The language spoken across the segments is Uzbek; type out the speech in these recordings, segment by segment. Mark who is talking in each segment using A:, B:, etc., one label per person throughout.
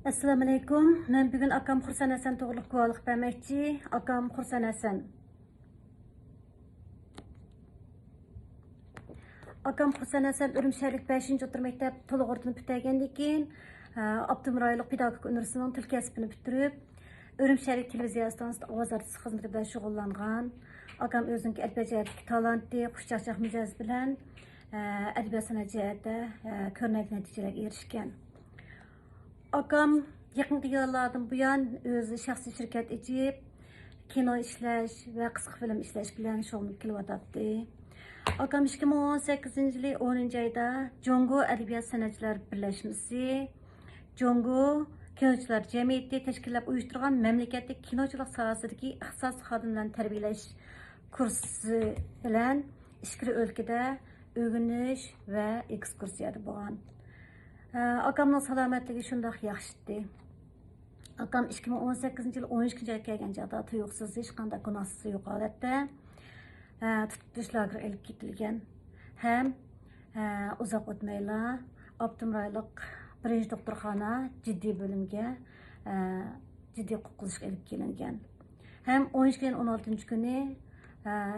A: Assalamu alaikum. Ben bugün akam Xursan Hasan to'g'riliq guvohlik bermoqchi. Akam Xursan Hasan. Akam Xursan Hasan Urumsharlik 5-chi o'rta maktab to'liq o'rtanib bitirgandan keyin Abdumur rayonlik pedagogik universitetining til kasbini bitirib, Urumsharlik televiziya stansiyasida ovoz artisti xizmati bilan shug'ullangan. Akam o'zining albatta talanti, xushchaqchaq mijoz bilan adabiyot san'at jihatida ko'rnakli natijalarga erishgan. Akam yaqinqi yillardan buyon o'zi shaxsiy shirkat ochib, kino ishlash va qisqa film ishlash bilan shug'ullanib kelyapti. Akam 2018-yili 10-oyda Jongo Adabiyot san'atchilar birlashmasi, Jongo Kinochilar jamiyati tashkillab uyushtirgan mamlakatlik kinochilik sohasidagi ixtisos xodimlarni tarbiyalash kursi bilan ishqi o'lkada o'rganish va ekskursiyada bo'lgan. Akamning salomatligi shundoq yaxshi. Akam 2018-yil 13-oyga kelgan chaqda tuyuqsiz hech qanday gunohsiz yo'q holatda tutilish lageriga olib ketilgan. Ham uzoq o'tmayla Abdumrayliq 1-doktorxona jiddiy bo'limga jiddiy qilishga olib kelingan. Ham 13-16-kuni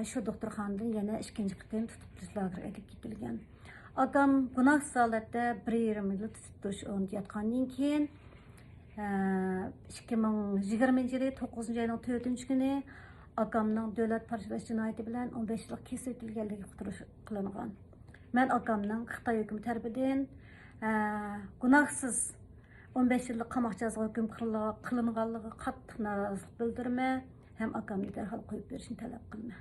A: shu doktorxonadan yana 2-chi qitim tutilish lageriga olib ketilgan. Akam gunohsiz holatda 1,5 yil tutilish o'rnida yotgandan keyin 2020-yili 9-oyning 4-kuni akamning davlat parchalash jinoyati bilan 15 yillik kesib o'tilganligi qilingan. Men akamning Xitoy hukumati tarafidan gunohsiz 15 yillik qamoq jazosiga hukm qilinganligiga qattiq norozilik bildiraman ham akamni darhol qo'yib berishni talab qilaman.